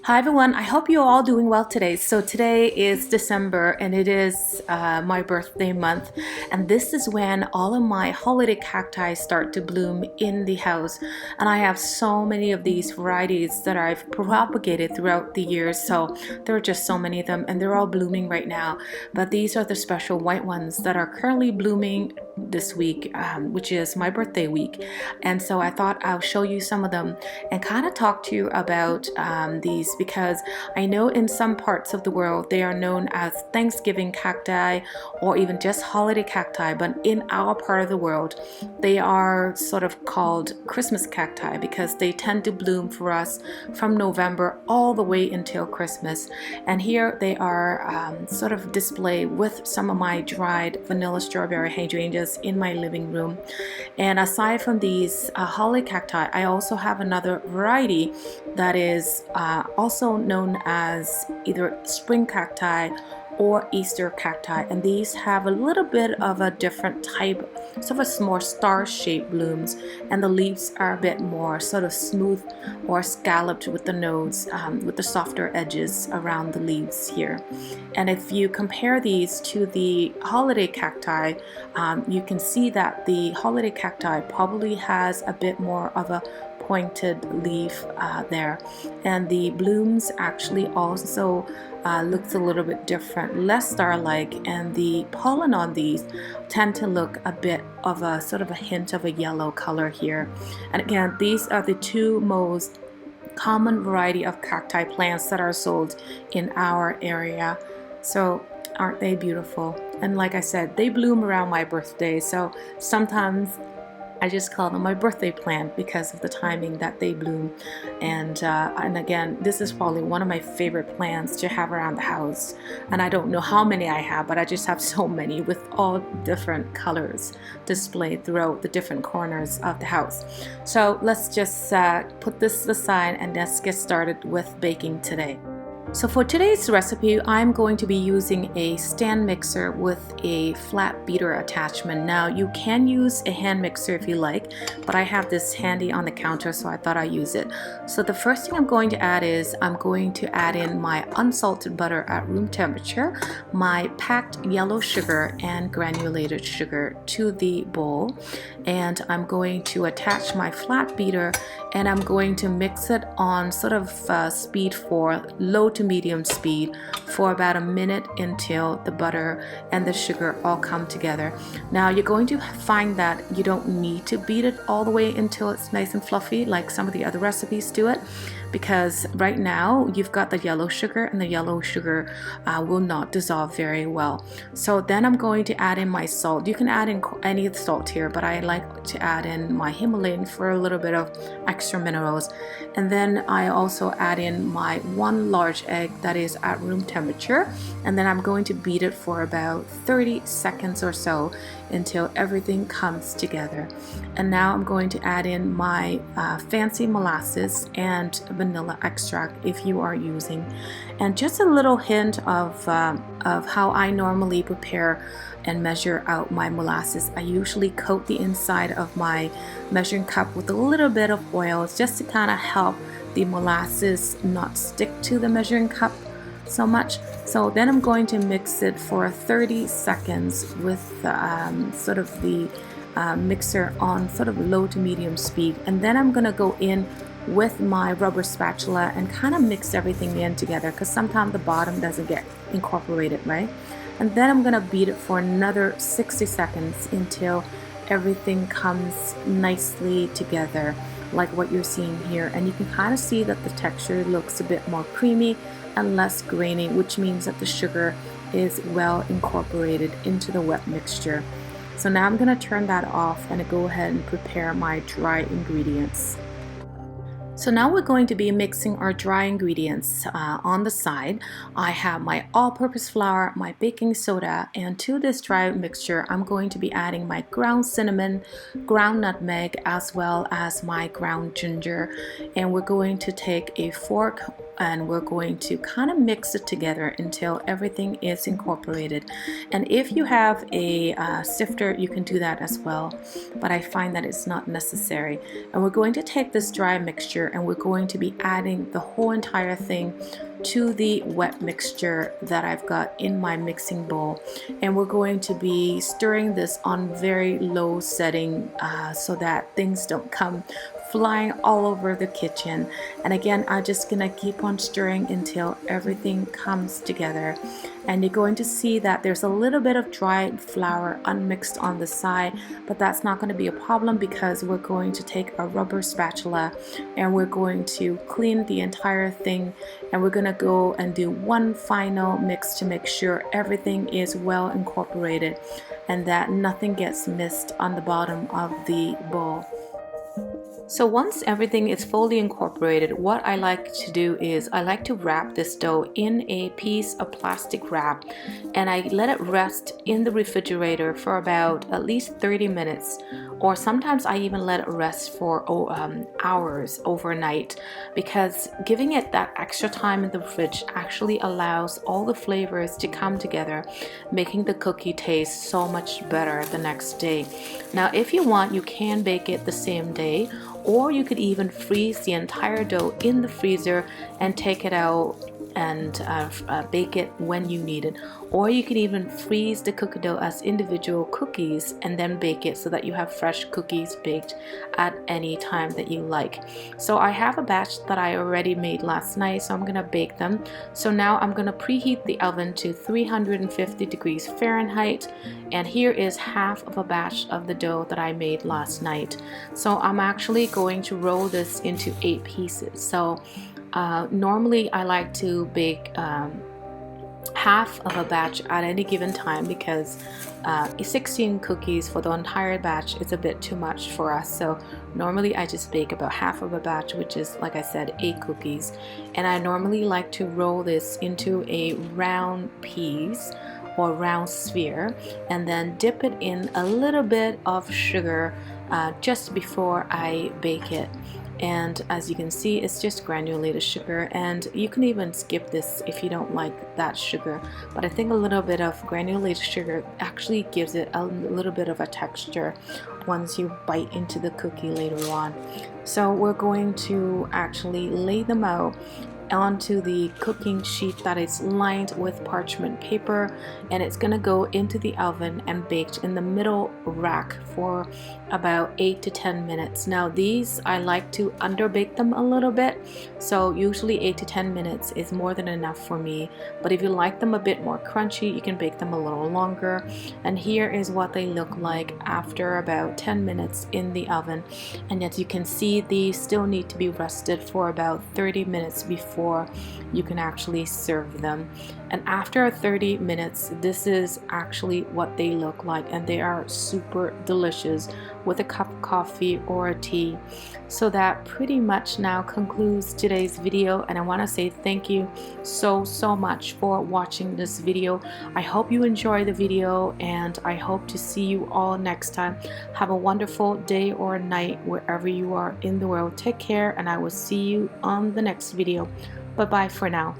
Hi everyone, I hope you're all doing well today. So today is December and it is my birthday month, and this is when all of my holiday cacti start to bloom in the house, and I have so many of these varieties that I've propagated throughout the years. So there are just so many of them and they're all blooming right now, but these are the special white ones that are currently blooming this week, which is my birthday week. And so I thought I'll show you some of them and kind of talk to you about these, because I know in some parts of the world they are known as Thanksgiving cacti or even just holiday cacti, but in our part of the world they are sort of called Christmas cacti because they tend to bloom for us from November all the way until Christmas. And here they are sort of displayed with some of my dried vanilla strawberry hydrangeas in my living room. And aside from these holiday cacti, I also have another variety that is also known as either spring cacti or Easter cacti, and these have a little bit of a different type, sort of more star-shaped blooms, and the leaves are a bit more sort of smooth or scalloped with the nodes, with the softer edges around the leaves here. And if you compare these to the holiday cacti, you can see that the holiday cacti probably has a bit more of a pointed leaf there, and the blooms actually also looks a little bit different, less star-like, and the pollen on these tend to look a bit of a sort of a hint of a yellow color here. And again, these are the two most common variety of cacti plants that are sold in our area. So aren't they beautiful? And like I said, they bloom around my birthday, so sometimes I just call them my birthday plant because of the timing that they bloom. And again, this is probably one of my favorite plants to have around the house. And I don't know how many I have, but I just have so many with all different colors displayed throughout the different corners of the house. So let's just put this aside and let's get started with baking today. So for today's recipe, I'm going to be using a stand mixer with a flat beater attachment. Now you can use a hand mixer if you like, but I have this handy on the counter, so I thought I'd use it. So the first thing I'm going to add is I'm going to add in my unsalted butter at room temperature, my packed yellow sugar and granulated sugar to the bowl, and I'm going to attach my flat beater and I'm going to mix it on sort of speed 4, low to medium speed, for about a minute until the butter and the sugar all come together. Now you're going to find that you don't need to beat it all the way until it's nice and fluffy like some of the other recipes do it, because right now you've got the yellow sugar and the yellow sugar will not dissolve very well. So then I'm going to add in my salt. You can add in any salt here, but I like to add in my Himalayan for a little bit of extra minerals. And then I also add in my 1 large egg that is at room temperature, and then I'm going to beat it for about 30 seconds or so until everything comes together. And now I'm going to add in my fancy molasses and vanilla extract if you are using, and just a little hint of how I normally prepare and measure out my molasses. I usually coat the inside of my measuring cup with a little bit of oil just to kind of help the molasses not stick to the measuring cup so much. So then I'm going to mix it for 30 seconds with sort of the mixer on sort of low to medium speed, and then I'm gonna go in with my rubber spatula and kind of mix everything in together, because sometimes the bottom doesn't get incorporated, right? And then I'm gonna beat it for another 60 seconds until everything comes nicely together like what you're seeing here. And you can kind of see that the texture looks a bit more creamy and less grainy, which means that the sugar is well incorporated into the wet mixture. So now I'm going to turn that off and go ahead and prepare my dry ingredients. So now we're going to be mixing our dry ingredients on the side. I have my all-purpose flour, my baking soda, and to this dry mixture I'm going to be adding my ground cinnamon, ground nutmeg, as well as my ground ginger. And we're going to take a fork and we're going to kind of mix it together until everything is incorporated. And if you have a sifter, you can do that as well, but I find that it's not necessary. And we're going to take this dry mixture mixture, and we're going to be adding the whole entire thing to the wet mixture that I've got in my mixing bowl, and we're going to be stirring this on very low setting so that things don't come flying all over the kitchen. And again, I'm just gonna keep on stirring until everything comes together, and you're going to see that there's a little bit of dried flour unmixed on the side, but that's not going to be a problem because we're going to take a rubber spatula and we're going to clean the entire thing, and we're going to go and do one final mix to make sure everything is well incorporated and that nothing gets missed on the bottom of the bowl. So once everything is fully incorporated, what I like to do is I like to wrap this dough in a piece of plastic wrap, and I let it rest in the refrigerator for about at least 30 minutes, or sometimes I even let it rest for hours overnight, because giving it that extra time in the fridge actually allows all the flavors to come together, making the cookie taste so much better the next day. Now if you want, you can bake it the same day, or you could even freeze the entire dough in the freezer and take it out and bake it when you need it. Or you can even freeze the cookie dough as individual cookies and then bake it so that you have fresh cookies baked at any time that you like. So I have a batch that I already made last night, so I'm gonna bake them. So now I'm gonna preheat the oven to 350 degrees Fahrenheit, and here is half of a batch of the dough that I made last night. So I'm actually going to roll this into 8 pieces. So normally I like to bake half of a batch at any given time, because 16 cookies for the entire batch is a bit too much for us. So normally I just bake about half of a batch, which is, like I said, 8 cookies. And I normally like to roll this into a round piece or round sphere and then dip it in a little bit of sugar just before I bake it. And as you can see, it's just granulated sugar, and you can even skip this if you don't like that sugar, but I think a little bit of granulated sugar actually gives it a little bit of a texture once you bite into the cookie later on. So we're going to actually lay them out onto the cooking sheet that is lined with parchment paper, and it's gonna go into the oven and baked in the middle rack for about 8 to 10 minutes. Now these, I like to underbake them a little bit, so usually 8 to 10 minutes is more than enough for me, but if you like them a bit more crunchy, you can bake them a little longer. And here is what they look like after about 10 minutes in the oven, and as you can see, these still need to be rested for about 30 minutes before you can actually serve them. And after 30 minutes, this is actually what they look like, and they are super delicious with a cup of coffee or a tea. So that pretty much now concludes today's video, and I want to say thank you so much for watching this video. I hope you enjoy the video, and I hope to see you all next time. Have a wonderful day or night wherever you are in the world. Take care, and I will see you on the next video. Bye bye for now.